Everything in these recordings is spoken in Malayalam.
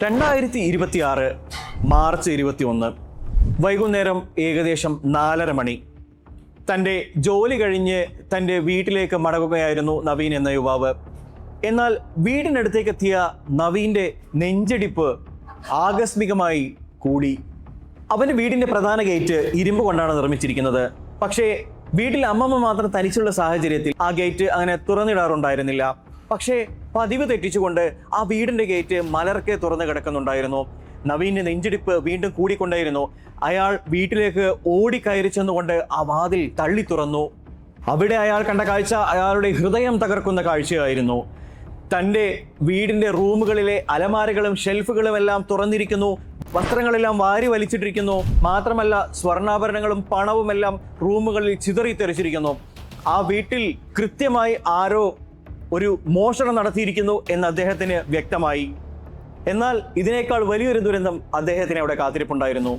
2026 മാർച്ച് 21 വൈകുന്നേരം ഏകദേശം 4:30 മണി. തൻ്റെ ജോലി കഴിഞ്ഞ് തൻ്റെ വീട്ടിലേക്ക് മടങ്ങുകയായിരുന്നു നവീൻ എന്ന യുവാവ്. എന്നാൽ വീടിനടുത്തേക്ക് എത്തിയ നവീൻ്റെ നെഞ്ചിടിപ്പ് ആകസ്മികമായി കൂടി. അവൻ്റെ വീടിൻ്റെ പ്രധാന ഗേറ്റ് ഇരുമ്പ് കൊണ്ടാണ് നിർമ്മിച്ചിരിക്കുന്നത്. പക്ഷേ വീട്ടിൽ അമ്മമ്മ മാത്രം തനിച്ചുള്ള സാഹചര്യത്തിൽ ആ ഗേറ്റ് അങ്ങനെ തുറന്നിടാറുണ്ടായിരുന്നില്ല. പക്ഷേ പതിവ് തെറ്റിച്ചുകൊണ്ട് ആ വീടിൻ്റെ ഗേറ്റ് മലർക്കെ തുറന്നു കിടക്കുന്നുണ്ടായിരുന്നു. നവീൻ്റെ നെഞ്ചിടിപ്പ് വീണ്ടും കൂടിക്കൊണ്ടേയിരുന്നു. അയാൾ വീട്ടിലേക്ക് ഓടിക്കയറി ചെന്നുകൊണ്ട് ആ വാതിൽ തള്ളി തുറന്നു. അവിടെ അയാൾ കണ്ട കാഴ്ച അയാളുടെ ഹൃദയം തകർക്കുന്ന കാഴ്ചയായിരുന്നു. തൻ്റെ വീടിൻ്റെ റൂമുകളിലെ അലമാരകളും ഷെൽഫുകളും എല്ലാം തുറന്നിരിക്കുന്നു. വസ്ത്രങ്ങളെല്ലാം വാരി വലിച്ചിട്ടിരിക്കുന്നു. മാത്രമല്ല സ്വർണ്ണാഭരണങ്ങളും പണവുമെല്ലാം റൂമുകളിൽ ചിതറിത്തെറിച്ചിരിക്കുന്നു. ആ വീട്ടിൽ കൃത്യമായി ആരോ ഒരു മോഷണം നടത്തിയിരിക്കുന്നു എന്ന് അദ്ദേഹത്തിന് വ്യക്തമായി. എന്നാൽ ഇതിനേക്കാൾ വലിയൊരു ദുരന്തം അദ്ദേഹത്തിന് അവിടെ കാത്തിരിപ്പുണ്ടായിരുന്നു.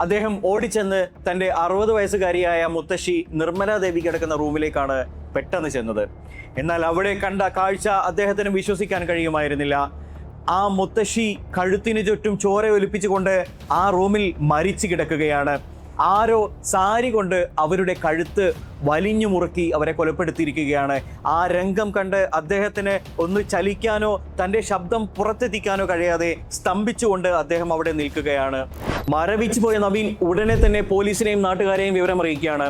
അദ്ദേഹം ഓടിച്ചെന്ന് തൻ്റെ 60 വയസ്സുകാരിയായ മുത്തശ്ശി നിർമ്മല ദേവി കിടക്കുന്ന റൂമിലേക്കാണ് പെട്ടെന്ന് ചെന്നത്. എന്നാൽ അവിടെ കണ്ട കാഴ്ച അദ്ദേഹത്തിന് വിശ്വസിക്കാൻ കഴിയുമായിരുന്നില്ല. ആ മുത്തശ്ശി കഴുത്തിന് ചുറ്റും ചോര ഒലിപ്പിച്ചുകൊണ്ട് ആ റൂമിൽ മരിച്ചു കിടക്കുകയാണ്. ആരോ സാരി കൊണ്ട് അവരുടെ കഴുത്ത് വലിഞ്ഞു മുറുക്കി അവരെ കൊലപ്പെടുത്തിയിരിക്കുകയാണ്. ആ രംഗം കണ്ട് അദ്ദേഹത്തിന് ഒന്ന് ചലിക്കാനോ തൻ്റെ ശബ്ദം പുറത്തെത്തിക്കാനോ കഴിയാതെ സ്തംഭിച്ചുകൊണ്ട് അദ്ദേഹം അവിടെ നിൽക്കുകയാണ്. മരവിച്ചു പോയ നവീൻ ഉടനെ തന്നെ പോലീസിനെയും നാട്ടുകാരെയും വിവരമറിയിക്കുകയാണ്.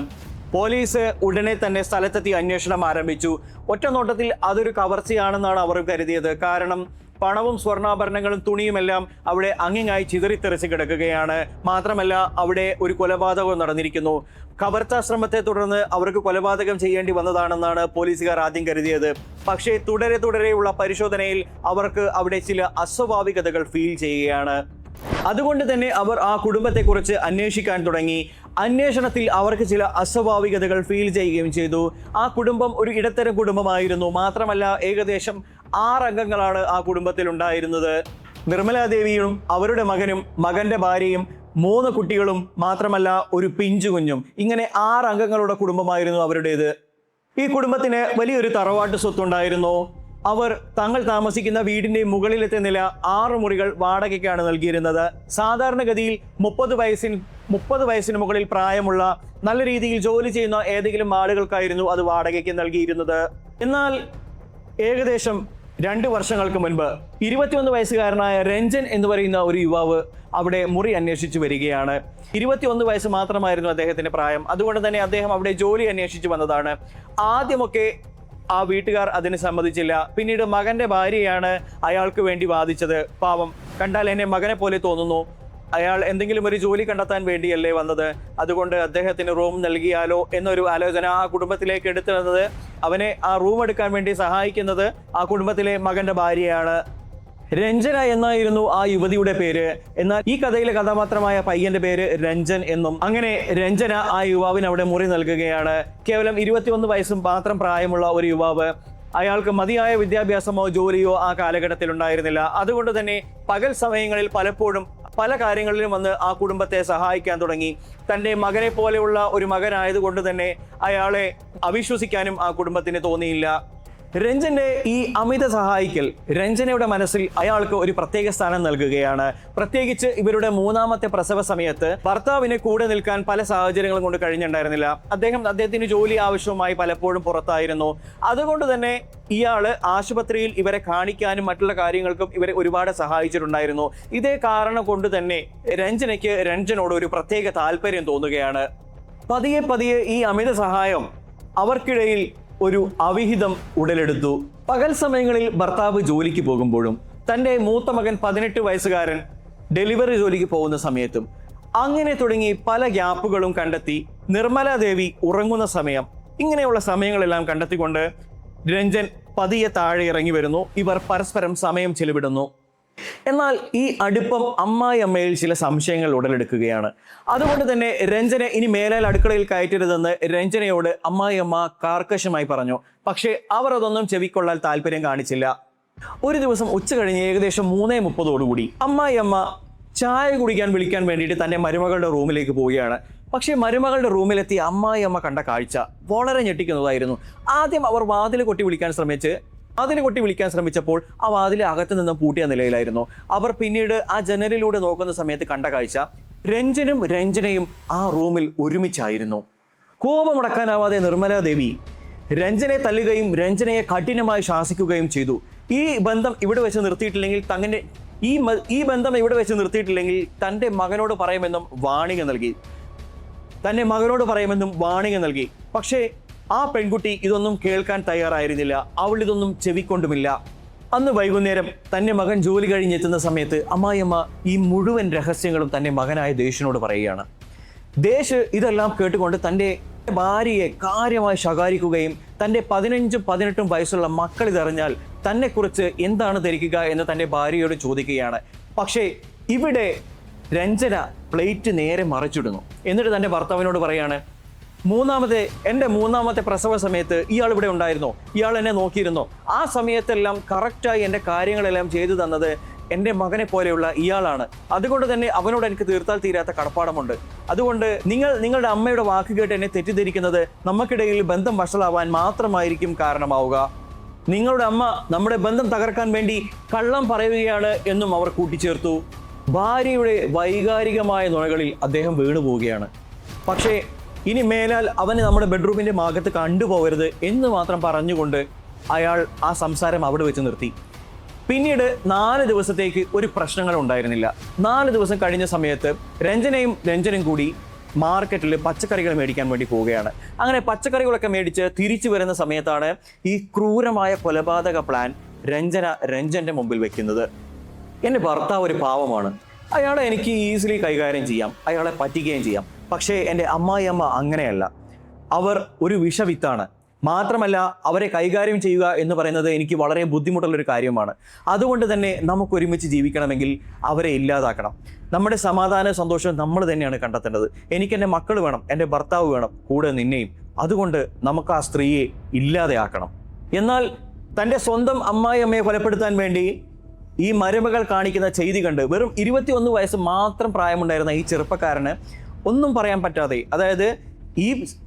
പോലീസ് ഉടനെ തന്നെ സ്ഥലത്തെത്തി അന്വേഷണം ആരംഭിച്ചു. ഒറ്റ നോട്ടത്തിൽ അതൊരു കവർച്ചയാണെന്നാണ് അവർ കരുതിയത്. കാരണം പണവും സ്വർണ്ണാഭരണങ്ങളും തുണിയുമെല്ലാം അവിടെ അങ്ങിങ്ങായി ചിതറിത്തെറിച്ച് കിടക്കുകയാണ്. മാത്രമല്ല അവിടെ ഒരു കൊലപാതകവും നടന്നിരിക്കുന്നു. കവർച്ചാ ശ്രമത്തെ തുടർന്ന് അവർക്ക് കൊലപാതകം ചെയ്യേണ്ടി വന്നതാണെന്നാണ് പോലീസുകാർ ആദ്യം കരുതിയത്. പക്ഷേ തുടരെയുള്ള പരിശോധനയിൽ അവർക്ക് അവിടെ ചില അസ്വാഭാവികതകൾ ഫീൽ ചെയ്യുകയാണ്. അതുകൊണ്ട് തന്നെ അവർ ആ കുടുംബത്തെക്കുറിച്ച് അന്വേഷിക്കാൻ തുടങ്ങി. അന്വേഷണത്തിൽ അവർക്ക് ചില അസ്വാഭാവികതകൾ ഫീൽ ചെയ്യുകയും ചെയ്തു. ആ കുടുംബം ഒരു ഇടത്തരം കുടുംബമായിരുന്നു. മാത്രമല്ല ഏകദേശം 6 അംഗങ്ങളാണ് ആ കുടുംബത്തിൽ ഉണ്ടായിരുന്നത്. നിർമ്മലാദേവിയും അവരുടെ മകനും മകന്റെ ഭാര്യയും 3 കുട്ടികളും മാത്രമല്ല ഒരു പിഞ്ചു കുഞ്ഞും. ഇങ്ങനെ 6 അംഗങ്ങളുടെ കുടുംബമായിരുന്നു അവരുടേത്. ഈ കുടുംബത്തിന് വലിയൊരു തറവാട്ട് സ്വത്തുണ്ടായിരുന്നു. അവർ തങ്ങൾ താമസിക്കുന്ന വീടിന്റെ മുകളിലത്തെ നില 6 മുറികൾ വാടകയ്ക്കാണ് നൽകിയിരുന്നത്. സാധാരണഗതിയിൽ 30 വയസ്സിന് മുകളിൽ പ്രായമുള്ള നല്ല രീതിയിൽ ജോലി ചെയ്യുന്ന ഏതെങ്കിലും ആളുകൾക്കായിരുന്നു അത് വാടകയ്ക്ക് നൽകിയിരുന്നത്. എന്നാൽ ഏകദേശം 2 വർഷങ്ങൾക്ക് മുൻപ് 21 വയസ്സുകാരനായ രഞ്ജൻ എന്ന് പറയുന്ന ഒരു യുവാവ് അവിടെ മുറി അന്വേഷിച്ചു വരികയാണ്. 21 വയസ്സ് മാത്രമായിരുന്നു അദ്ദേഹത്തിന്റെ പ്രായം. അതുകൊണ്ട് തന്നെ അദ്ദേഹം അവിടെ ജോലി അന്വേഷിച്ചു വന്നതാണ്. ആദ്യമൊക്കെ ആ വീട്ടുകാർ അതിന് സമ്മതിച്ചില്ല. പിന്നീട് മകന്റെ ഭാര്യയാണ് അയാൾക്ക് വേണ്ടി വാദിച്ചത്. പാവം, കണ്ടാൽ എന്നെ മകനെ പോലെ തോന്നുന്നു, അയാൾ എന്തെങ്കിലും ഒരു ജോലി കണ്ടെത്താൻ വേണ്ടിയല്ലേ വന്നത്, അതുകൊണ്ട് അദ്ദേഹത്തിന് റൂം നൽകിയാലോ എന്നൊരു ആലോചന ആ കുടുംബത്തിലേക്ക് എടുത്തു വന്നത്. അവനെ ആ റൂം എടുക്കാൻ വേണ്ടി സഹായിക്കുന്നത് ആ കുടുംബത്തിലെ മകന്റെ ഭാര്യയാണ്. രഞ്ജന എന്നായിരുന്നു ആ യുവതിയുടെ പേര്. എന്നാൽ ഈ കഥയിലെ കഥാപാത്രമായ പയ്യന്റെ പേര് രഞ്ജൻ എന്നും. അങ്ങനെ രഞ്ജന ആ യുവാവിന് അവിടെ മുറി നൽകുകയാണ്. കേവലം 21 വയസ്സും മാത്രം പ്രായമുള്ള ഒരു യുവാവ്. അയാൾക്ക് മതിയായ വിദ്യാഭ്യാസമോ ജോലിയോ ആ കാലഘട്ടത്തിൽ ഉണ്ടായിരുന്നില്ല. അതുകൊണ്ട് തന്നെ പകൽ സമയങ്ങളിൽ പലപ്പോഴും പല കാര്യങ്ങളിലും വന്ന് ആ കുടുംബത്തെ സഹായിക്കാൻ തുടങ്ങി. തൻ്റെ മകനെ പോലെയുള്ള ഒരു മകനായതുകൊണ്ട് തന്നെ അയാളെ അവിശ്വസിക്കാനും ആ കുടുംബത്തിന് തോന്നിയില്ല. രഞ്ജന്റെ ഈ അമിത സഹായിക്കൽ രഞ്ജനയുടെ മനസ്സിൽ അയാൾക്ക് ഒരു പ്രത്യേക സ്ഥാനം നൽകുകയാണ്. പ്രത്യേകിച്ച് ഇവരുടെ 3ാമത്തെ പ്രസവ സമയത്ത് ഭർത്താവിന് കൂടെ നിൽക്കാൻ പല സാഹചര്യങ്ങളും കൊണ്ട് കഴിഞ്ഞിട്ടുണ്ടായിരുന്നില്ല. അദ്ദേഹത്തിന് ജോലി ആവശ്യവുമായി പലപ്പോഴും പുറത്തായിരുന്നു. അതുകൊണ്ട് തന്നെ ഇയാള് ആശുപത്രിയിൽ ഇവരെ കാണിക്കാനും മറ്റുള്ള കാര്യങ്ങൾക്കും ഇവരെ ഒരുപാട് സഹായിച്ചിട്ടുണ്ടായിരുന്നു. ഇതേ കാരണം കൊണ്ട് തന്നെ രഞ്ജനയ്ക്ക് രഞ്ജനോട് ഒരു പ്രത്യേക താല്പര്യം തോന്നുകയാണ്. പതിയെ ഈ അമിത സഹായം അവർക്കിടയിൽ ഒരു അവിഹിതം ഉടലെടുത്തു. പകൽ സമയങ്ങളിൽ ഭർത്താവ് ജോലിക്ക് പോകുമ്പോഴും തൻ്റെ മൂത്ത മകൻ 18 വയസ്സുകാരൻ ഡെലിവറി ജോലിക്ക് പോകുന്ന സമയത്തും അങ്ങനെ തുടങ്ങി പല ഗ്യാപ്പുകളും കണ്ടെത്തി നിർമ്മലാദേവി ഉറങ്ങുന്ന സമയം, ഇങ്ങനെയുള്ള സമയങ്ങളെല്ലാം കണ്ടെത്തിക്കൊണ്ട് രഞ്ജൻ പതിയെ താഴെ ഇറങ്ങി വരുന്നു. ഇവർ പരസ്പരം സമയം ചെലവിടുന്നു. എന്നാൽ ഈ അടുപ്പം അമ്മായിയമ്മയിൽ ചില സംശയങ്ങൾ ഉടലെടുക്കുകയാണ്. അതുകൊണ്ട് തന്നെ രഞ്ജനെ ഇനി മേലാൽ അടുക്കളയിൽ കയറ്റരുതെന്ന് രഞ്ജനയോട് അമ്മായിയമ്മ കാർക്കശമായി പറഞ്ഞു. പക്ഷേ അവർ അതൊന്നും ചെവിക്കൊള്ളാൻ താല്പര്യം കാണിച്ചില്ല. ഒരു ദിവസം ഉച്ച കഴിഞ്ഞ് ഏകദേശം 3:30 അമ്മായിയമ്മ ചായ കുടിക്കാൻ വിളിക്കാൻ വേണ്ടിയിട്ട് തൻ്റെ മരുമകളുടെ റൂമിലേക്ക് പോവുകയാണ്. പക്ഷേ മരുമകളുടെ റൂമിലെത്തി അമ്മായിയമ്മ കണ്ട കാഴ്ച വളരെ ഞെട്ടിക്കുന്നതായിരുന്നു. ആദ്യം അവർ വാതിൽ കൊട്ടി വിളിക്കാൻ ശ്രമിച്ച് അതിനെ കൊട്ടി വിളിക്കാൻ ശ്രമിച്ചപ്പോൾ ആ വാതിലെ അകത്ത് നിന്ന് പൂട്ടിയ നിലയിലായിരുന്നു. അവർ പിന്നീട് ആ ജനലിലൂടെ നോക്കുന്ന സമയത്ത് കണ്ട കാഴ്ച രഞ്ജനും രഞ്ജനയും ആ റൂമിൽ ഒരുമിച്ചായിരുന്നു. കോപമടക്കാനാവാതെ നിർമ്മല ദേവി രഞ്ജനെ തല്ലുകയും രഞ്ജനയെ കഠിനമായി ശാസിക്കുകയും ചെയ്തു. ഈ ബന്ധം ഇവിടെ വെച്ച് നിർത്തിയിട്ടില്ലെങ്കിൽ തൻ്റെ മകനോട് പറയുമെന്നും വാണിംഗ് നൽകി. പക്ഷേ ആ പെൺകുട്ടി ഇതൊന്നും കേൾക്കാൻ തയ്യാറായിരുന്നില്ല. അവൾ ഇതൊന്നും ചെവിക്കൊണ്ടുമില്ല. അന്ന് വൈകുന്നേരം തൻ്റെ മകൻ ജോലി കഴിഞ്ഞെത്തുന്ന സമയത്ത് അമ്മായിയമ്മ ഈ മുഴുവൻ രഹസ്യങ്ങളും തൻ്റെ മകനായ ദേശിനോട് പറയുകയാണ്. ദേശ് ഇതെല്ലാം കേട്ടുകൊണ്ട് തൻ്റെ ഭാര്യയെ കാര്യമായി ശകാരിക്കുകയും തൻ്റെ 15-18 വയസ്സുള്ള മക്കൾ ഇതറിഞ്ഞാൽ തന്നെക്കുറിച്ച് എന്താണ് ധരിക്കുക എന്ന് തൻ്റെ ഭാര്യയോട് ചോദിക്കുകയാണ്. പക്ഷേ ഇവിടെ രഞ്ജന പ്ലേറ്റ് നേരെ മറിച്ചിടുന്നു. എന്നിട്ട് തൻ്റെ ഭർത്താവിനോട് പറയാണ്, എൻ്റെ മൂന്നാമത്തെ പ്രസവ സമയത്ത് ഇയാൾ ഇവിടെ ഉണ്ടായിരുന്നോ? ഇയാൾ എന്നെ നോക്കിയിരുന്നോ? ആ സമയത്തെല്ലാം കറക്റ്റായി എൻ്റെ കാര്യങ്ങളെല്ലാം ചെയ്തു തന്നത് എൻ്റെ മകനെ പോലെയുള്ള ഇയാളാണ്. അതുകൊണ്ട് തന്നെ അവനോട് എനിക്ക് തീർത്താൽ തീരാത്ത കടപ്പാടമുണ്ട്. അതുകൊണ്ട് നിങ്ങളുടെ അമ്മയുടെ വാക്ക് കേട്ട് എന്നെ തെറ്റിദ്ധരിക്കുന്നത് നമുക്കിടയിൽ ബന്ധം വഷളാവാൻ മാത്രമായിരിക്കും കാരണമാവുക. നിങ്ങളുടെ അമ്മ നമ്മുടെ ബന്ധം തകർക്കാൻ വേണ്ടി കള്ളം പറയുകയാണ് എന്നും അവർ കൂട്ടിച്ചേർത്തു. ഭാര്യയുടെ വൈകാരികമായ നുണകളിൽ അദ്ദേഹം വീണുപോവുകയാണ്. പക്ഷേ ഇനി മേലാൽ അവന് നമ്മുടെ ബെഡ്റൂമിൻ്റെ ഭാഗത്ത് കണ്ടുപോകരുത് എന്ന് മാത്രം പറഞ്ഞുകൊണ്ട് അയാൾ ആ സംസാരം അവിടെ വെച്ച് നിർത്തി. പിന്നീട് 4 ദിവസത്തേക്ക് ഒരു പ്രശ്നങ്ങൾ ഉണ്ടായിരുന്നില്ല. 4 ദിവസം കഴിഞ്ഞ സമയത്ത് രഞ്ജനും കൂടി മാർക്കറ്റിൽ പച്ചക്കറികൾ മേടിക്കാൻ വേണ്ടി പോവുകയാണ്. അങ്ങനെ പച്ചക്കറികളൊക്കെ മേടിച്ച് തിരിച്ചു വരുന്ന സമയത്താണ് ഈ ക്രൂരമായ കൊലപാതക പ്ലാൻ രഞ്ജന്റെ മുമ്പിൽ വെക്കുന്നത്. എൻ്റെ ഭർത്താവ് ഒരു പാവമാണ്, അയാളെ എനിക്ക് ഈസിലി കൈകാര്യം ചെയ്യാം, അയാളെ പറ്റിക്കുകയും ചെയ്യാം. പക്ഷേ എൻ്റെ അമ്മായിയമ്മ അങ്ങനെയല്ല. അവർ ഒരു വിഷവിത്താണ്. മാത്രമല്ല അവരെ കൈകാര്യം ചെയ്യുക എന്ന് പറയുന്നത് എനിക്ക് വളരെ ബുദ്ധിമുട്ടുള്ളൊരു കാര്യമാണ്. അതുകൊണ്ട് തന്നെ നമുക്കൊരുമിച്ച് ജീവിക്കണമെങ്കിൽ അവരെ ഇല്ലാതാക്കണം. നമ്മുടെ സമാധാന സന്തോഷം നമ്മൾ തന്നെയാണ് കണ്ടെത്തേണ്ടത്. എനിക്ക് എൻ്റെ മക്കൾ വേണം, എൻ്റെ ഭർത്താവ് വേണം, കൂടെ നിന്നെയും. അതുകൊണ്ട് നമുക്ക് ആ സ്ത്രീയെ ഇല്ലാതെയാക്കണം. എന്നാൽ തൻ്റെ സ്വന്തം അമ്മായിയമ്മയെ കൊലപ്പെടുത്താൻ വേണ്ടി ഈ മരുമകൾ കാണിക്കുന്ന ചെയ്തി കണ്ട് വെറും 21 വയസ്സ് മാത്രം പ്രായമുണ്ടായിരുന്ന ഈ ചെറുപ്പക്കാരന് ഒന്നും പറയാൻ പറ്റാതെ, അതായത്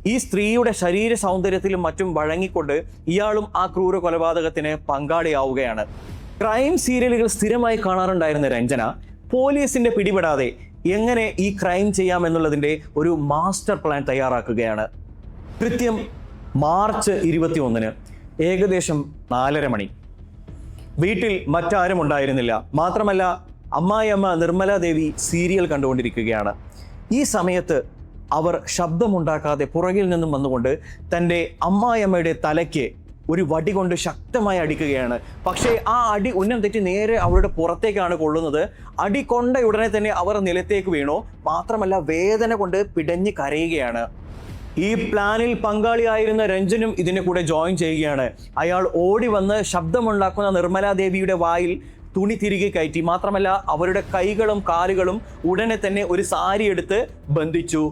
ഈ സ്ത്രീയുടെ ശരീര സൗന്ദര്യത്തിലും മറ്റും വഴങ്ങിക്കൊണ്ട് ഇയാളും ആ ക്രൂര കൊലപാതകത്തിന് പങ്കാളിയാവുകയാണ്. ക്രൈം സീരിയലുകൾ സ്ഥിരമായി കാണാറുണ്ടായിരുന്ന രഞ്ജന പോലീസിന്റെ പിടിപെടാതെ എങ്ങനെ ഈ ക്രൈം ചെയ്യാമെന്നുള്ളതിൻ്റെ ഒരു മാസ്റ്റർ പ്ലാൻ തയ്യാറാക്കുകയാണ്. കൃത്യം മാർച്ച് 21 ഏകദേശം 4:30 മണി. വീട്ടിൽ മറ്റാരും ഉണ്ടായിരുന്നില്ല. മാത്രമല്ല അമ്മായിയമ്മ നിർമ്മല ദേവി സീരിയൽ കണ്ടുകൊണ്ടിരിക്കുകയാണ്. ഈ സമയത്ത് അവർ ശബ്ദമുണ്ടാക്കാതെ പുറകിൽ നിന്നും വന്നുകൊണ്ട് തൻ്റെ അമ്മായിയമ്മയുടെ തലയ്ക്ക് ഒരു വടി കൊണ്ട് ശക്തമായി അടിക്കുകയാണ്. പക്ഷേ ആ അടി ഉന്നം തെറ്റി നേരെ അവരുടെ പുറത്തേക്കാണ് കൊള്ളുന്നത്. അടി കൊണ്ട ഉടനെ തന്നെ അവർ നിലത്തേക്ക് വീണു. മാത്രമല്ല വേദന കൊണ്ട് പിടഞ്ഞ് കരയുകയാണ്. ഈ പ്ലാനിൽ പങ്കാളിയായിരുന്ന രഞ്ജനും ഇതിനെ കൂടെ ജോയിൻ ചെയ്യുകയാണ്. അയാൾ ഓടി വന്ന് ശബ്ദമുണ്ടാക്കുന്ന നിർമ്മല ദേവിയുടെ വായിൽ തുണി തിരികെ കയറ്റി. മാത്രമല്ല അവരുടെ കൈകളും കാലുകളും ഉടനെ തന്നെ ഒരു സാരി എടുത്ത് ബന്ധിച്ചു.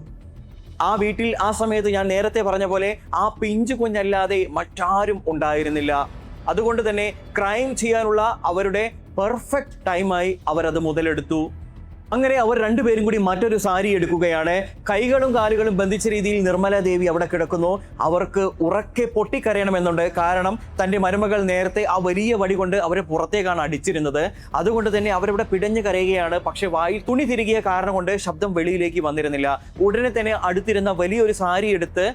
ആ വീട്ടിൽ ആ സമയത്ത് ഞാൻ നേരത്തെ പറഞ്ഞ പോലെ ആ പിഞ്ചു കുഞ്ഞല്ലാതെ മറ്റാരും ഉണ്ടായിരുന്നില്ല. അതുകൊണ്ട് തന്നെ ക്രൈം ചെയ്യാനുള്ള അവരുടെ പെർഫെക്റ്റ് ടൈമായി അവരത് മുതലെടുത്തു. അങ്ങനെ അവർ രണ്ടുപേരും കൂടി മറ്റൊരു സാരി എടുക്കുകയാണ്. കൈകളും കാലുകളും ബന്ധിച്ച രീതിയിൽ നിർമ്മല ദേവി അവിടെ കിടക്കുന്നു. അവർക്ക് ഉറക്കെ പൊട്ടിക്കരയണമെന്നുണ്ട്. കാരണം തൻ്റെ മരുമകൾ നേരത്തെ ആ വലിയ വടി കൊണ്ട് അവരെ പുറത്തേക്കാണ് അടിച്ചിരുന്നത്. അതുകൊണ്ട് തന്നെ അവരവിടെ പിടഞ്ഞു കരയുകയാണ്. പക്ഷെ വായിൽ തുണി തിരികിയ കാരണം കൊണ്ട് ശബ്ദം വെളിയിലേക്ക് വന്നിരുന്നില്ല. ഉടനെ തന്നെ അടുത്തിരുന്ന വലിയൊരു സാരി എടുത്ത്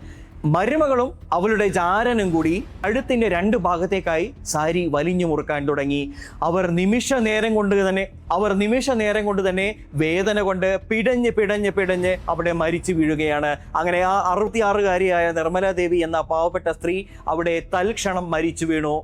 മരുമകളും അവളുടെ ജാരനും കൂടി കഴുത്തിൻ്റെ 2 ഭാഗത്തേക്കായി സാരി വലിഞ്ഞു മുറുക്കാൻ തുടങ്ങി. അവർ നിമിഷ നേരം കൊണ്ട് തന്നെ വേദന കൊണ്ട് പിടഞ്ഞ് അവിടെ മരിച്ചു വീഴുകയാണ്. അങ്ങനെ ആ 66-കാരിയായ നിർമ്മല ദേവി എന്ന പാവപ്പെട്ട സ്ത്രീ അവിടെ തൽക്ഷണം മരിച്ചു വീണു.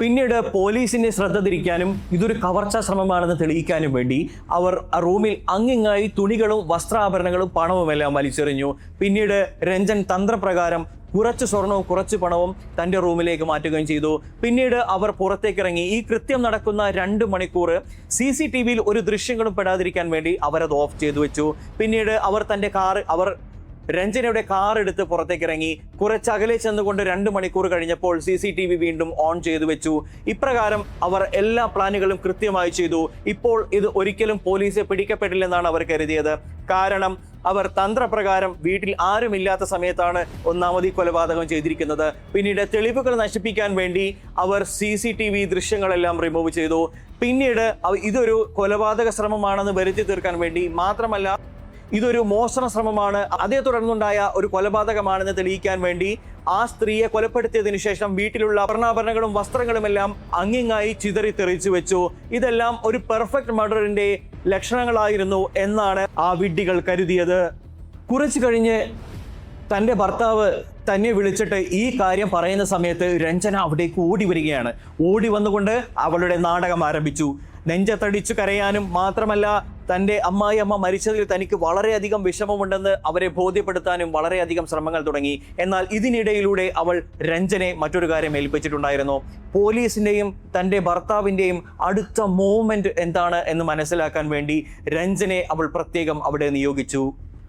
പിന്നീട് പോലീസിന്റെ ശ്രദ്ധ തിരിക്കാനും ഇതൊരു കവർച്ചാ ശ്രമമാണെന്ന് തെളിയിക്കാനും വേണ്ടി അവർ ആ റൂമിൽ അങ്ങിങ്ങായി തുണികളും വസ്ത്രാഭരണങ്ങളും പണവുമെല്ലാം വലിച്ചെറിഞ്ഞു. പിന്നീട് രഞ്ജൻ തന്ത്രപ്രകാരം കുറച്ച് സ്വർണവും കുറച്ച് പണവും തൻ്റെ റൂമിലേക്ക് മാറ്റുകയും ചെയ്തു. പിന്നീട് അവർ പുറത്തേക്കിറങ്ങി. ഈ കൃത്യം നടക്കുന്ന 2 മണിക്കൂർ CCTVയിൽ ഒരു ദൃശ്യങ്ങളും പെടാതിരിക്കാൻ വേണ്ടി അവരത് ഓഫ് ചെയ്തു വെച്ചു. പിന്നീട് അവർ രഞ്ജനയുടെ കാർ എടുത്ത് പുറത്തേക്കിറങ്ങി. കുറച്ചകലെ ചെന്നുകൊണ്ട് 2 മണിക്കൂർ കഴിഞ്ഞപ്പോൾ CCTV വീണ്ടും ഓൺ ചെയ്തു വെച്ചു. ഇപ്രകാരം അവർ എല്ലാ പ്ലാനുകളും കൃത്യമായി ചെയ്തു. ഇപ്പോൾ ഇത് ഒരിക്കലും പോലീസ് പിടിക്കപ്പെടില്ലെന്നാണ് അവർ കരുതിയത്. കാരണം അവർ തന്ത്രപ്രകാരം വീട്ടിൽ ആരുമില്ലാത്ത സമയത്താണ് ഒന്നാമത് ഈ കൊലപാതകം ചെയ്തിരിക്കുന്നത്. പിന്നീട് തെളിവുകൾ നശിപ്പിക്കാൻ വേണ്ടി അവർ CCTV ദൃശ്യങ്ങളെല്ലാം റിമൂവ് ചെയ്തു. പിന്നീട് ഇതൊരു കൊലപാതക ശ്രമമാണെന്ന് വരുത്തി തീർക്കാൻ വേണ്ടി, മാത്രമല്ല ഇതൊരു മോഷണ ശ്രമമാണ്, അതേ തുടർന്നുണ്ടായ ഒരു കൊലപാതകമാണെന്ന് തെളിയിക്കാൻ വേണ്ടി ആ സ്ത്രീയെ കൊലപ്പെടുത്തിയതിനു ശേഷം വീട്ടിലുള്ള ആഭരണങ്ങളും വസ്ത്രങ്ങളുമെല്ലാം അങ്ങിങ്ങായി ചിതറിത്തെറിച്ചു വെച്ചു. ഇതെല്ലാം ഒരു പെർഫെക്റ്റ് മർഡറിന്റെ ലക്ഷണങ്ങളായിരുന്നു എന്നാണ് ആ വിഡ്ഢികൾ കരുതിയത്. കുറച്ചു കഴിഞ്ഞ് തൻ്റെ ഭർത്താവ് തന്നെ വിളിച്ചിട്ട് ഈ കാര്യം പറയുന്ന സമയത്ത് രഞ്ജന അവിടേക്ക് ഓടി വരികയാണ്. ഓടി വന്നുകൊണ്ട് അവളുടെ നാടകം ആരംഭിച്ചു. നെഞ്ചത്തടിച്ചു കരയാനും, മാത്രമല്ല തൻ്റെ അമ്മായിയമ്മ മരിച്ചതിൽ തനിക്ക് വളരെയധികം വിഷമമുണ്ടെന്ന് അവരെ ബോധ്യപ്പെടുത്താനും വളരെയധികം ശ്രമങ്ങൾ തുടങ്ങി. എന്നാൽ ഇതിനിടയിലൂടെ അവൾ രഞ്ജനെ മറ്റൊരു കാര്യം ഏൽപ്പിച്ചിട്ടുണ്ടായിരുന്നു. പോലീസിൻ്റെയും തൻ്റെ ഭർത്താവിൻ്റെയും അടുത്ത മൂവ്മെന്റ് എന്താണ് എന്ന് മനസ്സിലാക്കാൻ വേണ്ടി രഞ്ജനെ അവൾ പ്രത്യേകം അവിടെ നിയോഗിച്ചു.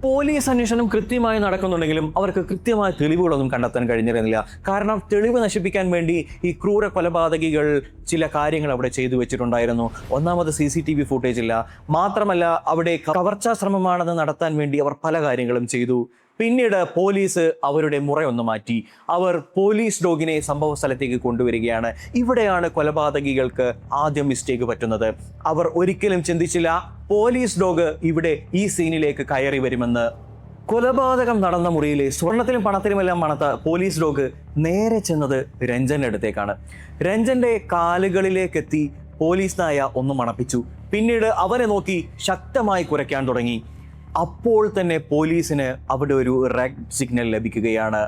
പോലീസ് അന്വേഷണം കൃത്യമായി നടക്കുന്നുണ്ടെങ്കിലും അവർക്ക് കൃത്യമായ തെളിവുകളൊന്നും കണ്ടെത്താൻ കഴിഞ്ഞിരുന്നില്ല. കാരണം തെളിവ് നശിപ്പിക്കാൻ വേണ്ടി ഈ ക്രൂര കൊലപാതകികൾ ചില കാര്യങ്ങൾ അവിടെ ചെയ്തു വെച്ചിട്ടുണ്ടായിരുന്നു. ഒന്നാമത് CCTV ഫുട്ടേജ് ഇല്ല, മാത്രമല്ല അവിടെ കവർച്ചാ ശ്രമമാണെന്ന് നടത്താൻ വേണ്ടി അവർ പല കാര്യങ്ങളും ചെയ്തു. പിന്നീട് പോലീസ് അവരുടെ മുറയൊന്ന് മാറ്റി. അവർ പോലീസ് ഡോഗിനെ സംഭവ സ്ഥലത്തേക്ക് കൊണ്ടുവരികയാണ്. ഇവിടെയാണ് കൊലപാതകികൾക്ക് ആദ്യം മിസ്റ്റേക്ക് പറ്റുന്നത്. അവർ ഒരിക്കലും ചിന്തിച്ചില്ല പോലീസ് ഡോഗ് ഇവിടെ ഈ സീനിലേക്ക് കയറി വരുമെന്ന്. കൊലപാതകം നടന്ന മുറിയിലെ സ്വർണത്തിലും പണത്തിലുമെല്ലാം മണത്ത പോലീസ് ഡോഗ് നേരെ ചെന്നത് രഞ്ജന്റെ അടുത്തേക്കാണ്. രഞ്ജന്റെ കാലുകളിലേക്കെത്തി പോലീസ് നായ ഒന്ന് മണപ്പിച്ചു. പിന്നീട് അവരെ നോക്കി ശക്തമായി കുരയ്ക്കാൻ തുടങ്ങി. അപ്പോൾ തന്നെ പോലീസിന് അവിടെ ഒരു റെഡ് സിഗ്നൽ ലഭിക്കുകയാണ്.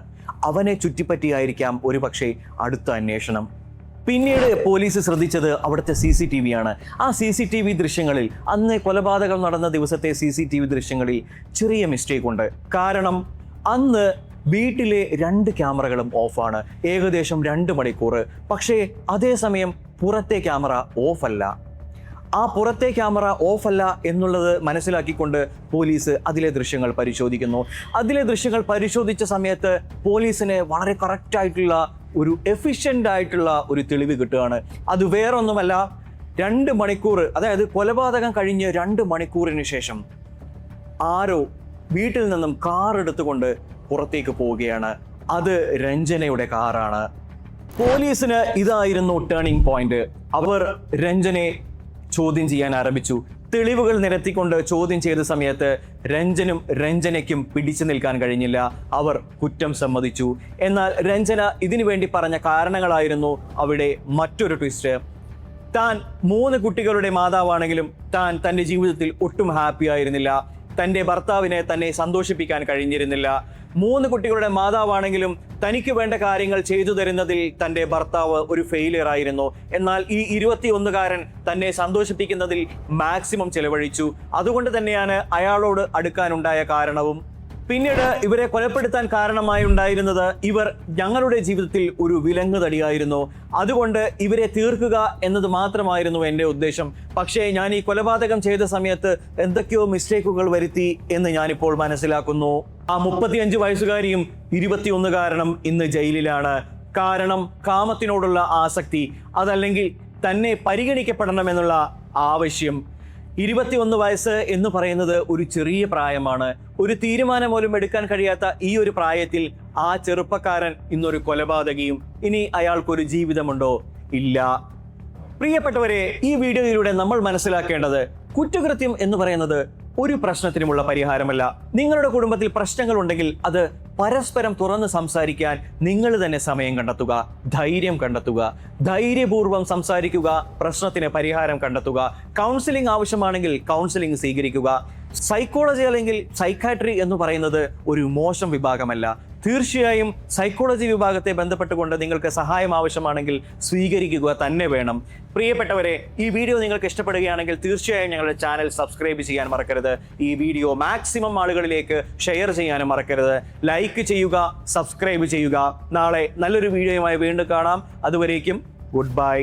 അവനെ ചുറ്റിപ്പറ്റിയായിരിക്കാം ഒരു പക്ഷേ അടുത്ത അന്വേഷണം. പിന്നീട് പോലീസ് ശ്രദ്ധിച്ചത് അവിടുത്തെ CCTV ആണ്. ആ CCTV ദൃശ്യങ്ങളിൽ, അന്ന് കൊലപാതകം നടന്ന ദിവസത്തെ CCTV ദൃശ്യങ്ങളിൽ ചെറിയ മിസ്റ്റേക്ക് ഉണ്ട്. കാരണം അന്ന് വീട്ടിലെ 2 ക്യാമറകളും ഓഫാണ്, ഏകദേശം 2 മണിക്കൂർ. പക്ഷേ അതേസമയം പുറത്തെ ക്യാമറ ഓഫല്ല. ആ പുറത്തെ ക്യാമറ ഓഫല്ല എന്നുള്ളത് മനസ്സിലാക്കിക്കൊണ്ട് പോലീസ് അതിലെ ദൃശ്യങ്ങൾ പരിശോധിക്കുന്നു. അതിലെ ദൃശ്യങ്ങൾ പരിശോധിച്ച സമയത്ത് പോലീസിന് വളരെ കറക്റ്റായിട്ടുള്ള ഒരു എഫിഷ്യൻ്റ് ആയിട്ടുള്ള ഒരു തെളിവ് കിട്ടുകയാണ്. അത് വേറൊന്നുമല്ല, 2 മണിക്കൂർ, അതായത് കൊലപാതകം കഴിഞ്ഞ് 2 മണിക്കൂറിന് ശേഷം ആരോ വീട്ടിൽ നിന്നും കാർ എടുത്തുകൊണ്ട് പുറത്തേക്ക് പോവുകയാണ്. അത് രഞ്ജനയുടെ കാറാണ്. പോലീസിന് ഇതായിരുന്നു ടേണിംഗ് പോയിന്റ്. അവർ രഞ്ജനെ ചോദ്യം ചെയ്യാൻ ആരംഭിച്ചു. തെളിവുകൾ നിരത്തിക്കൊണ്ട് ചോദ്യം ചെയ്ത സമയത്ത് രഞ്ജനയ്ക്കും പിടിച്ചു നിൽക്കാൻ കഴിഞ്ഞില്ല. അവർ കുറ്റം സമ്മതിച്ചു. എന്നാൽ രഞ്ജന ഇതിനു വേണ്ടി പറഞ്ഞ കാരണങ്ങളായിരുന്നു അവിടെ മറ്റൊരു ട്വിസ്റ്റ്. താൻ 3 കുട്ടികളുടെ മാതാവാണെങ്കിലും താൻ തൻ്റെ ജീവിതത്തിൽ ഒട്ടും ഹാപ്പി ആയിരുന്നില്ല. തൻ്റെ ഭർത്താവിനെ തന്നെ സന്തോഷിപ്പിക്കാൻ കഴിഞ്ഞിരുന്നില്ല. 3 കുട്ടികളുടെ മാതാവാണെങ്കിലും തനിക്ക് വേണ്ട കാര്യങ്ങൾ ചെയ്തു തരുന്നതിൽ തൻ്റെ ഭർത്താവ് ഒരു ഫെയിലിയർ ആയിരുന്നു. എന്നാൽ ഈ 21-കാരൻ തന്നെ സന്തോഷിപ്പിക്കുന്നതിൽ മാക്സിമം ചെലവഴിച്ചു. അതുകൊണ്ട് തന്നെയാണ് അയാളോട് അടുക്കാനുണ്ടായ കാരണവും. പിന്നീട് ഇവരെ കൊലപ്പെടുത്താൻ കാരണമായി ഉണ്ടായിരുന്നത് ഇവർ ഞങ്ങളുടെ ജീവിതത്തിൽ ഒരു വിലങ്ങ് തടിയായിരുന്നു. അതുകൊണ്ട് ഇവരെ തീർക്കുക എന്നത് മാത്രമായിരുന്നു എൻ്റെ ഉദ്ദേശം. പക്ഷേ ഞാൻ ഈ കൊലപാതകം ചെയ്ത സമയത്ത് എന്തൊക്കെയോ മിസ്റ്റേക്കുകൾ വരുത്തി എന്ന് ഞാനിപ്പോൾ മനസ്സിലാക്കുന്നു. ആ 35 വയസ്സുകാരിയും 21-കാരനും ഇന്ന് ജയിലിലാണ്. കാരണം കാമത്തിനോടുള്ള ആസക്തി, അതല്ലെങ്കിൽ തന്നെ പരിഗണിക്കപ്പെടണമെന്നുള്ള ആവശ്യം. 21 വയസ്സ് എന്ന് പറയുന്നത് ഒരു ചെറിയ പ്രായമാണ്. ഒരു തീരുമാനം പോലും എടുക്കാൻ കഴിയാത്ത ഈ ഒരു പ്രായത്തിൽ ആ ചെറുപ്പക്കാരൻ ഇന്നൊരു കൊലപാതകിയും. ഇനി അയാൾക്കൊരു ജീവിതമുണ്ടോ? ഇല്ല. പ്രിയപ്പെട്ടവരെ, ഈ വീഡിയോയിലൂടെ നമ്മൾ മനസ്സിലാക്കേണ്ടത് കുറ്റകൃത്യം എന്ന് പറയുന്നത് ഒരു പ്രശ്നത്തിനുമുള്ള പരിഹാരമല്ല. നിങ്ങളുടെ കുടുംബത്തിൽ പ്രശ്നങ്ങൾ ഉണ്ടെങ്കിൽ അത് പരസ്പരം തുറന്ന് സംസാരിക്കാൻ നിങ്ങൾ തന്നെ സമയം കണ്ടെത്തുക, ധൈര്യം കണ്ടെത്തുക, ധൈര്യപൂർവ്വം സംസാരിക്കുക, പ്രശ്നത്തിന് പരിഹാരം കണ്ടെത്തുക. കൗൺസിലിംഗ് ആവശ്യമാണെങ്കിൽ കൗൺസിലിംഗ് സ്വീകരിക്കുക. സൈക്കോളജി അല്ലെങ്കിൽ സൈക്കാട്രി എന്ന് പറയുന്നത് ഒരു മോശം വിഭാഗമല്ല. തീർച്ചയായും സൈക്കോളജി വിഭാഗത്തെ ബന്ധപ്പെട്ടുകൊണ്ട് നിങ്ങൾക്ക് സഹായം ആവശ്യമാണെങ്കിൽ സ്വീകരിക്കുക തന്നെ വേണം. പ്രിയപ്പെട്ടവരെ, ഈ വീഡിയോ നിങ്ങൾക്ക് ഇഷ്ടപ്പെടുകയാണെങ്കിൽ തീർച്ചയായും ഞങ്ങളുടെ ചാനൽ സബ്സ്ക്രൈബ് ചെയ്യാൻ മറക്കരുത്. ഈ വീഡിയോ മാക്സിമം ആളുകളിലേക്ക് ഷെയർ ചെയ്യാനും മറക്കരുത്. ലൈക്ക് ചെയ്യുക, സബ്സ്ക്രൈബ് ചെയ്യുക. നാളെ നല്ലൊരു വീഡിയോയുമായി വീണ്ടും കാണാം. അതുവരേക്കും ഗുഡ് ബൈ.